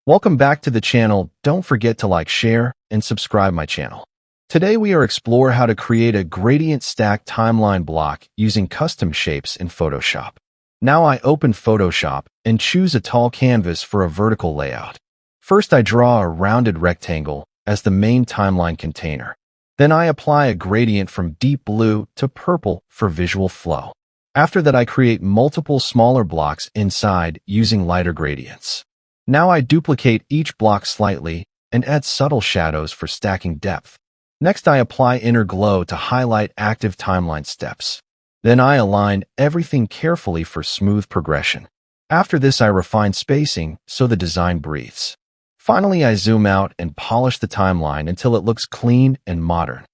Welcome back to the channel. Don't forget to like, share, and subscribe my channel. Today we are explore how to create a gradient stack timeline block using custom shapes in Photoshop. Now I open Photoshop and choose a tall canvas for a vertical layout. First I draw a rounded rectangle as the main timeline container. Then I apply a gradient from deep blue to purple for visual flow. After that I create multiple smaller blocks inside using lighter gradients. Now I duplicate each block slightly and add subtle shadows for stacking depth. Next I apply inner glow to highlight active timeline steps. Then I align everything carefully for smooth progression. After this I refine spacing so the design breathes. Finally I zoom out and polish the timeline until it looks clean and modern.